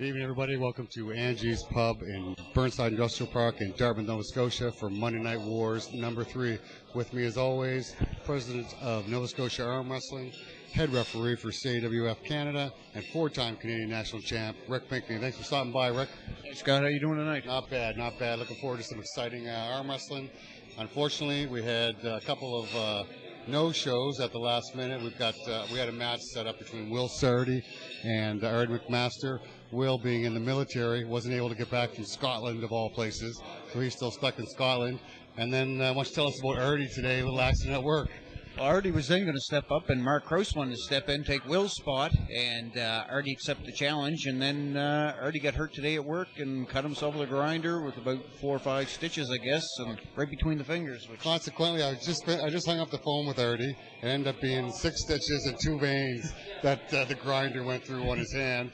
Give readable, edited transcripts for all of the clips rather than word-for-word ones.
Good evening, everybody. Welcome to Angie's Pub in Burnside Industrial Park in Dartmouth, Nova Scotia for Monday Night Wars number 3. With me, as always, President of Nova Scotia Arm Wrestling, head referee for CAWF Canada, and 4-time Canadian National Champ, Rick Pinkney. Thanks for stopping by, Rick. Hey, Scott. How you doing tonight? Not bad, not bad. Looking forward to some exciting arm wrestling. Unfortunately, we had a couple of no-shows at the last minute. We had a match set up between Will Sarity and Aaron McMaster. Will, being in the military, wasn't able to get back from Scotland, of all places, so he's still stuck in Scotland. And then why don't you tell us about Artie today, a little accident at work. Well, Artie was then going to step up, and Mark Krause wanted to step in, take Will's spot, and Artie accepted the challenge. And then Artie got hurt today at work and cut himself with a grinder with about 4 or 5 stitches, I guess, and right between the fingers. Consequently, I just hung up the phone with Artie. It ended up being 6 stitches and 2 veins that the grinder went through on his hand.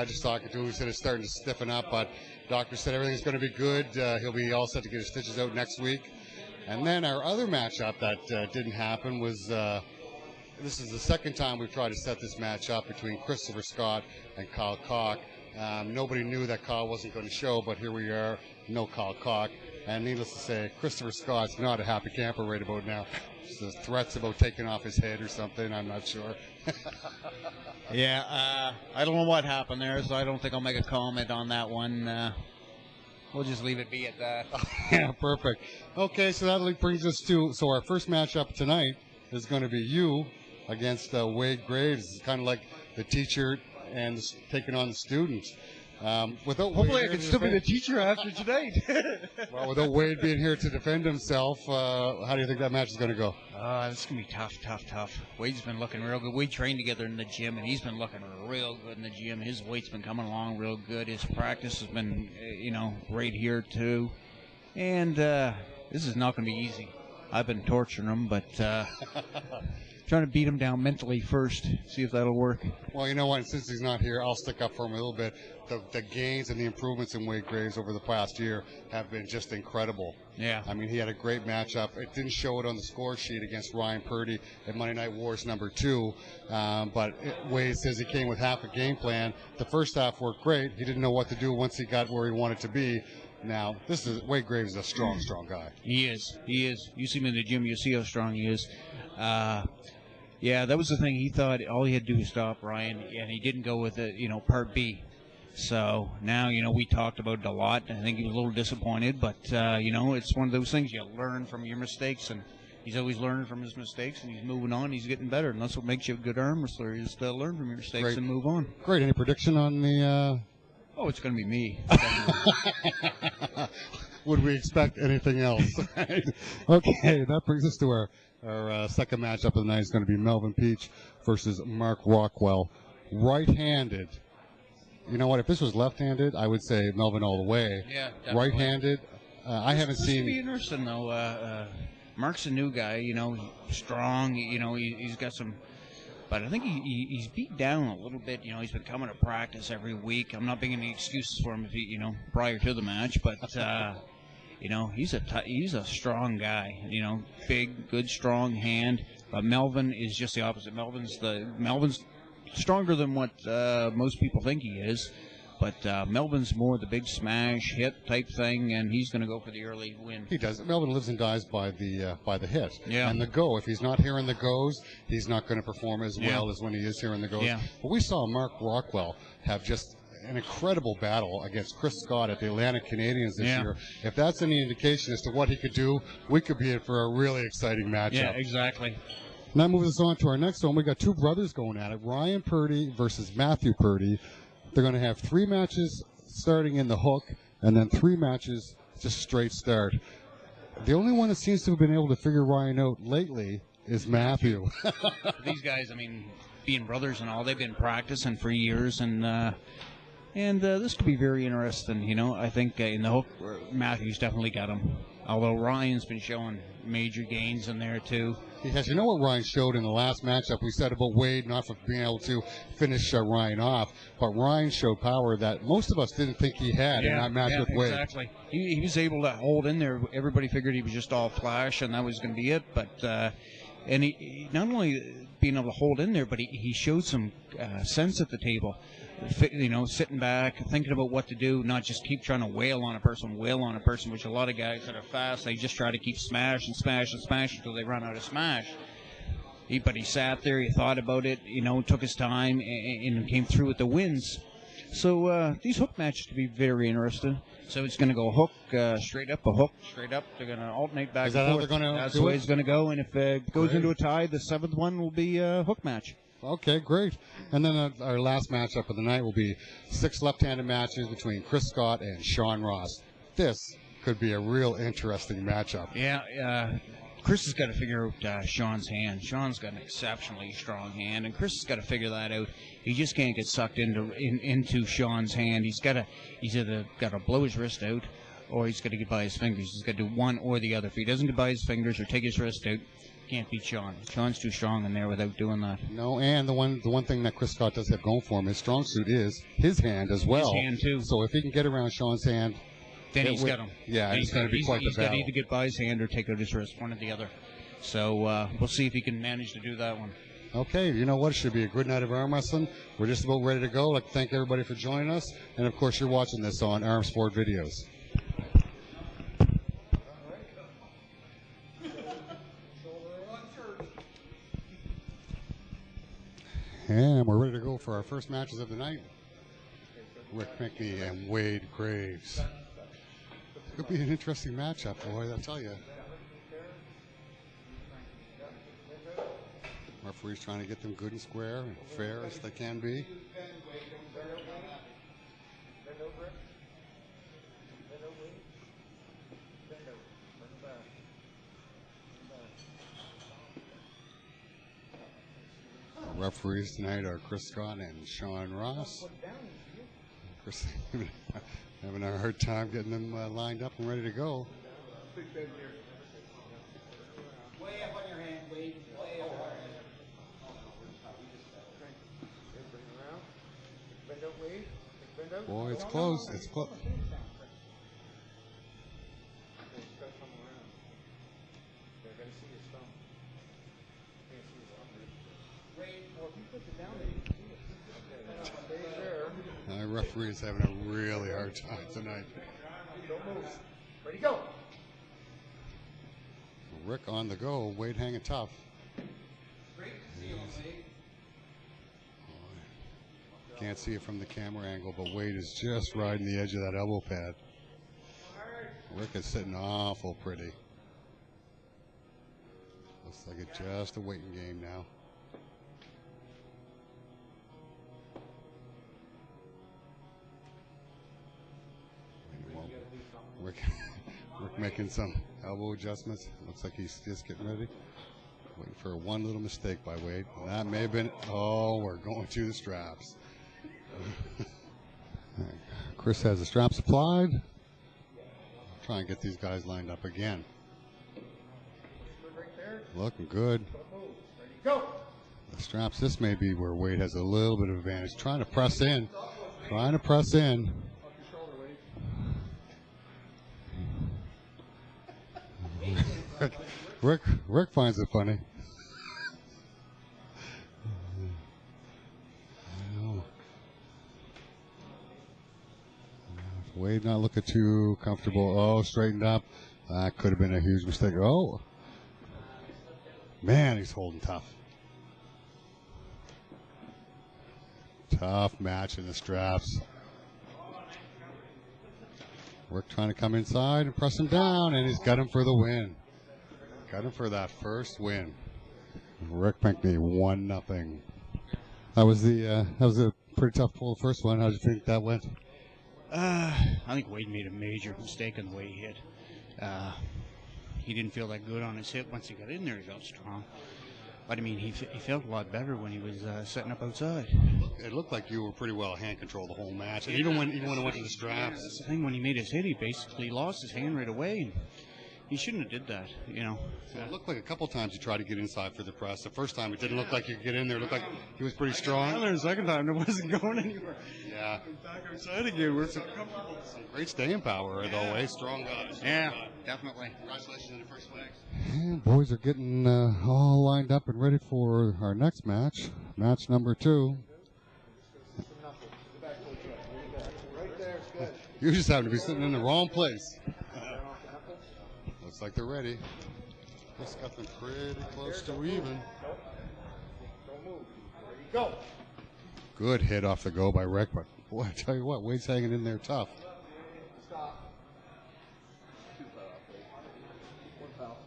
Just talking to him, he said it's starting to stiffen up, but doctor said everything's going to be good. He'll be all set to get his stitches out next week. And then our other matchup that didn't happen was, this is the second time we've tried to set this match up between Christopher Scott and Kyle Koch. Nobody knew that Kyle wasn't going to show, but here we are, no Kyle Koch. And needless to say, Christopher Scott's not a happy camper right about now. The threats about taking off his head or something, I'm not sure. Yeah, I don't know what happened there, so I don't think I'll make a comment on that one. We'll just leave it be at that. Yeah, perfect. Okay, so that brings us to, so our first matchup tonight is going to be you against Wayde Graves. It's kind of like the teacher and taking on the students. Hopefully I can still be the teacher after tonight. Well, without Wayde being here to defend himself, how do you think that match is going to go? This is going to be tough. Wayde's been looking real good. We trained together in the gym, and he's been looking real good in the gym. His weight's been coming along real good. His practice has been, right here, too. And this is not going to be easy. I've been torturing him, but trying to beat him down mentally first, see if that'll work. Well, you know what? Since he's not here, I'll stick up for him a little bit. The gains and the improvements in Wayde Graves over the past year have been just incredible. Yeah. I mean, he had a great matchup. It didn't show it on the score sheet against Ryan Purdy at Monday Night Wars number 2, but Wayde says he came with half a game plan. The first half worked great. He didn't know what to do once he got where he wanted to be. Now, Wayde Graves is a strong guy. He is. You see him in the gym, you see how strong he is. Yeah, that was the thing. He thought all he had to do was stop Ryan, and he didn't go with it, Part B. So now, we talked about it a lot. I think he was a little disappointed, but, it's one of those things. You learn from your mistakes, and he's always learning from his mistakes, and he's moving on. He's getting better, and that's what makes you a good arm wrestler, is to learn from your mistakes and move on. Great. Any prediction on the... Oh, it's going to be me. Would we expect anything else? Okay, that brings us to our second matchup of the night. Is going to be Melvin Peach versus Mark Rockwell. Right-handed. You know what? If this was left-handed, I would say Melvin all the way. Yeah, definitely. Right-handed, I haven't seen. This would be interesting, though. Mark's a new guy. Strong. He's got some. But I think he's beat down a little bit. He's been coming to practice every week. I'm not making any excuses for him if he, prior to the match, but he's a strong guy. Big, good, strong hand. But Melvin is just the opposite. Melvin's stronger than what most people think he is. But Melvin's more the big smash hit type thing, and he's going to go for the early win. He does. Melvin lives and dies by the hit and the go. If he's not hearing the goes, he's not going to perform as well as when he is hearing the goes. Yeah. But we saw Mark Rockwell have just an incredible battle against Chris Scott at the Atlantic Canadians this year. If that's any indication as to what he could do, we could be in for a really exciting matchup. Yeah, exactly. Now moving us on to our next one, we got 2 brothers going at it. Ryan Purdy versus Matthew Purdy. They're going to have 3 matches starting in the hook, and then 3 matches just straight start. The only one that seems to have been able to figure Ryan out lately is Matthew. These guys, being brothers and all, they've been practicing for years, and this could be very interesting. I think in the hook, Matthew's definitely got him. Although Ryan's been showing major gains in there too. Because you know what Ryan showed in the last matchup? We said about Wayde not for being able to finish Ryan off, but Ryan showed power that most of us didn't think he had in that match with Wayde. Exactly. He was able to hold in there. Everybody figured he was just all flash and that was going to be it, but and he not only being able to hold in there, but he showed some sense at the table. Sitting back, thinking about what to do, not just keep trying to wail on a person, which a lot of guys that are fast, they just try to keep smash until they run out of smash. But he sat there, he thought about it, took his time, and came through with the wins. So these hook matches could be very interesting. So it's going to go hook, straight up, a hook, straight up. They're going to alternate back and forth. That's the way it's going to go. And if it goes into a tie, the 7th one will be a hook match. Okay, great. And then our last matchup of the night will be 6 left-handed matches between Chris Scott and Sean Ross. This could be a real interesting matchup. Yeah, Chris has got to figure out Sean's hand. Sean's got an exceptionally strong hand, and Chris has got to figure that out. He just can't get sucked into Sean's hand. He's either got to blow his wrist out, or he's got to get by his fingers. He's got to do one or the other. If he doesn't get by his fingers or take his wrist out, can't beat Sean. Sean's too strong in there without doing that. No, and the one thing that Chris Scott does have going for him, his strong suit is his hand as well. His hand too. So if he can get around Sean's hand, then he's got him. Yeah, it's going to be quite the battle. He's got to either get by his hand or take out his wrist, one or the other. So we'll see if he can manage to do that one. Okay, you know what? It should be a good night of arm wrestling. We're just about ready to go. I'd like to thank everybody for joining us. And, of course, you're watching this on Arm Sport Videos. And we're ready to go for our first matches of the night. Rick Pinkney and Wayde Graves. Could be an interesting matchup, boy, I'll tell you. Referees trying to get them good and square and fair as they can be. Our referees tonight are Chris Scott and Sean Ross. Chris having a hard time getting them lined up and ready to go. Way up on your hand, Wayde. Way up on your hand. Boy, it's close. It's close. Our referee is having a really hard time tonight. Ready, go. Rick on the go. Wayde hanging tough. Can't see it from the camera angle, but Wayde is just riding the edge of that elbow pad. Rick is sitting awful pretty. Looks like it's just a waiting game now. Rick making some elbow adjustments. Looks like he's just getting ready. Waiting for one little mistake by Wayde. That may have been, oh, we're going to the straps. Chris has the straps applied. Try and get these guys lined up again. Looking good. The straps, this may be where Wayde has a little bit of advantage. Trying to press in. Rick finds it funny. Wayde not looking too comfortable. Oh, straightened up. That could have been a huge mistake. Oh, man, he's holding tough. Tough match in the straps. Rick trying to come inside and press him down, and he's got him for the win. Got him for that first win. Rick Pinkney 1-0. That was a pretty tough pull, the first one. How did you think that went? I think Wayde made a major mistake on the way he hit. He didn't feel that good on his hip. Once he got in there, he felt strong. But, I mean, he felt a lot better when he was setting up outside. It looked like you were pretty well hand control the whole match. And even when it went to the straps. That's the thing, when he made his hit, he basically lost his hand right away. he shouldn't have did that. So it looked like a couple times he tried to get inside for the press. The first time it didn't look like he could get in there. It looked like he was pretty strong. The second time, it wasn't going anywhere. Yeah. Back outside again. We're so comfortable. Some great staying power, though, eh? Strong guys. Yeah, definitely. Congratulations on the first place. And boys are getting all lined up and ready for our next match. Match number 2. Right there, it's good. You just happen to be sitting in the wrong place. Looks like they're ready. Just got them pretty close to even. Don't move. Ready, go. Good hit off the go by Rick, but boy, I tell you what, Wayde's hanging in there tough. Stop. One foul.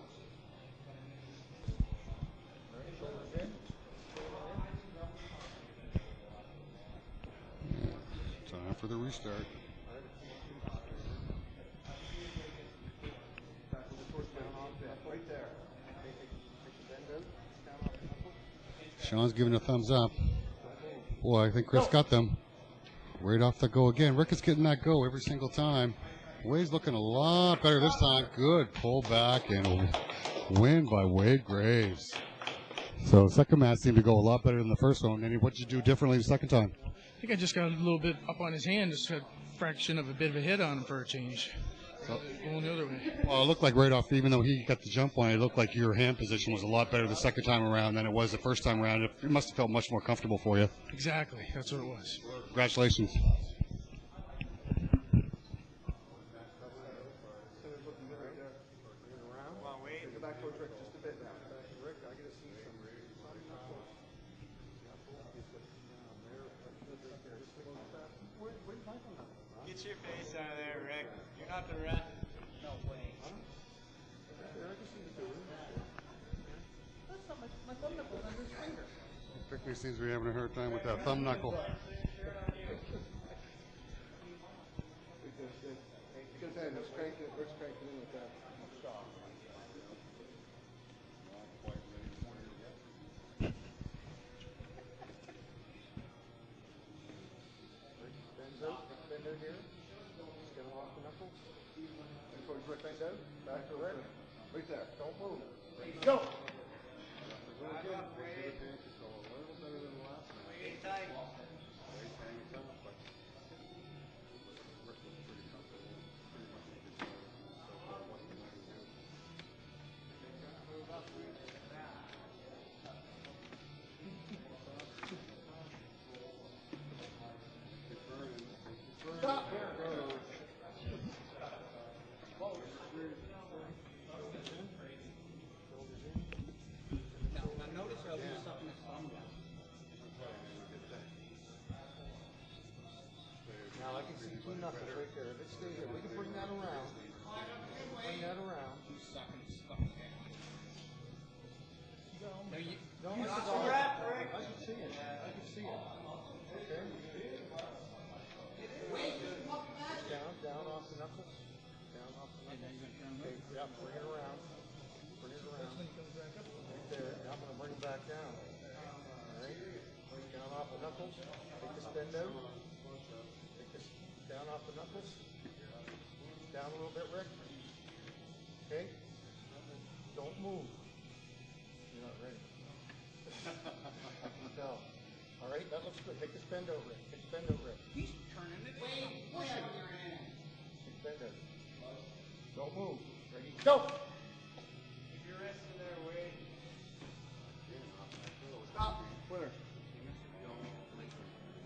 Ready, shoulders in. Time for the restart. Right there. Sean's giving a thumbs up. Boy, I think Chris got them. Right off the go again. Rick is getting that go every single time. Wayde's looking a lot better this time. Good pull back and a win by Wayde Graves. So second match seemed to go a lot better than the first one. And what did you do differently the second time? I think I just got a little bit up on his hand, just a fraction of a bit of a hit on him for a change. Going the other way. Well, it looked like right off, even though he got the jump on it, looked like your hand position was a lot better the second time around than it was the first time around. It must have felt much more comfortable for you. Exactly. That's what it was. Congratulations. Go back towards Rick just a bit now. Rick, I gotta see some. Get your face out of there, Rick. You're not the ref. No way. Pinkney seems to be having a hard time with that thumb knuckle. Good thing. Let's crank it. Let's crank it in with that. Stop. Bend out here. Just get him off the knuckles. And towards Rick, bend out. Back to Rick. Right there. Don't move. Ready, go. Stop. Now I can see two knuckles right there. If it stays there, we can bring that around. Bring that around. No, I can see it. I can see it. I can see it. Okay. Down off the knuckles. Down off the knuckles. Okay, yeah, bring it around. Bring it around. Right there. Now I'm going to bring it back down. All right. Down off the knuckles. Take this bend out. Take this down off the knuckles. Down a little bit, Rick. Okay. Don't move. You're not ready. I can tell. All right, that looks good. Take this bend out, Rick. Take this bend out, Rick. He's turning it. Push it. Bend out. Don't move. Ready? Go! Keep your wrist in there, Wayde. Stop. Winner.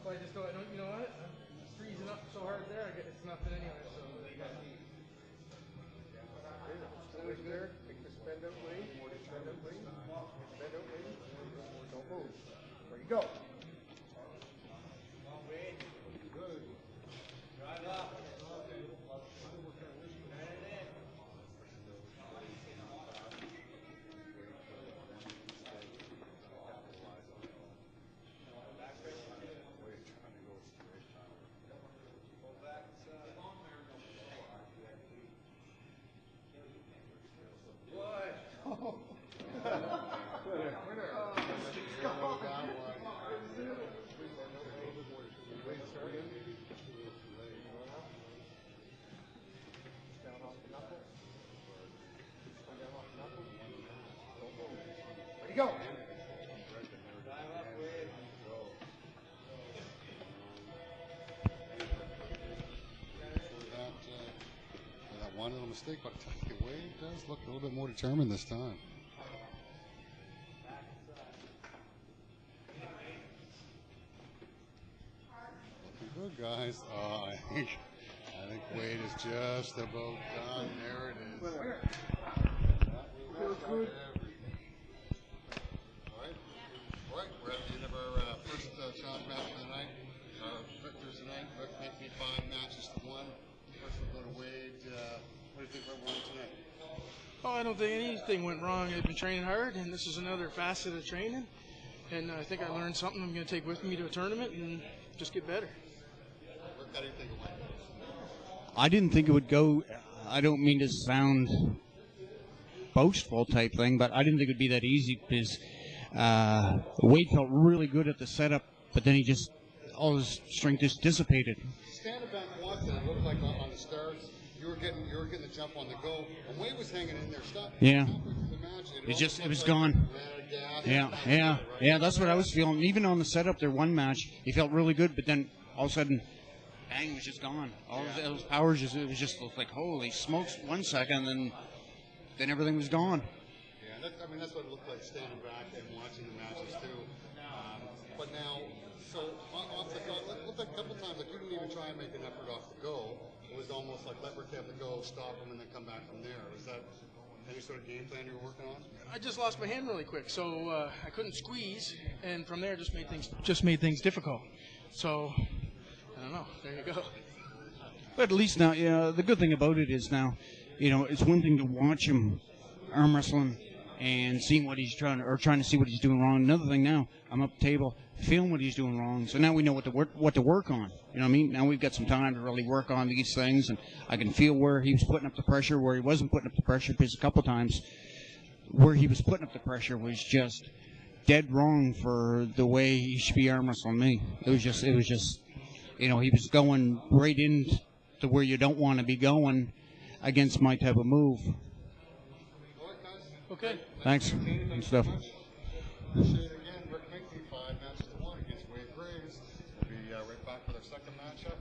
Well, I just don't, you know what? I'm freezing up so hard there, it's nothing anyway, so. Always there. Take this bend out, Wayde. Bend out, Wayde. Bend out, Wayde. Don't move. Ready? Go! Drive up. mistake, but Wayde does look a little bit more determined this time. Looking good, guys. I think Wayde is just about done. There it is. All right, we're at the end of our first challenge match of the night. Victors tonight, Pinkney 5 matches to 1. First we'll go to Wayde. What do you think went wrong tonight? Oh, I don't think anything went wrong. I've been training hard, and this is another facet of training. And I think I learned something I'm going to take with me to a tournament and just get better. How do you think it went? I didn't think it would go. I don't mean to sound boastful type thing, but I didn't think it would be that easy because Wayde felt really good at the setup, but then all his strength just dissipated. Standing back once, and it looked like on the starts, you were getting the jump on the go. And Wayde was hanging in there. Yeah. The match, It was gone. Yeah. That's what I was feeling. Even on the setup, there one match, he felt really good, but then all of a sudden, bang, it was just gone. All of those powers, it was just like, holy smokes, 1 second, and then everything was gone. Yeah, that's what it looked like standing back and watching the matches too. But now, so off the go, it looked like a couple times like you didn't even try and make an effort off the go. It was almost like let Rick have the go, stop him, and then come back from there. Was that any sort of game plan you were working on? I just lost my hand really quick, so I couldn't squeeze, and from there just made things difficult. So I don't know. There you go. But at least now, the good thing about it is now, it's one thing to watch him arm wrestling and seeing what he's trying to see what he's doing wrong. Another thing now, I'm up the table, feeling what he's doing wrong. So now we know what to work on. You know what I mean? Now we've got some time to really work on these things, and I can feel where he was putting up the pressure, where he wasn't putting up the pressure. Because a couple times, where he was putting up the pressure was just dead wrong for the way he should be arm wrestling me. It was just, he was going right into where you don't want to be going against my type of move. Okay. Thanks and stuff. Appreciate it again. Rick Pinkney 5 matches to 1 against Wayde Graves. We'll be right back with our second matchup.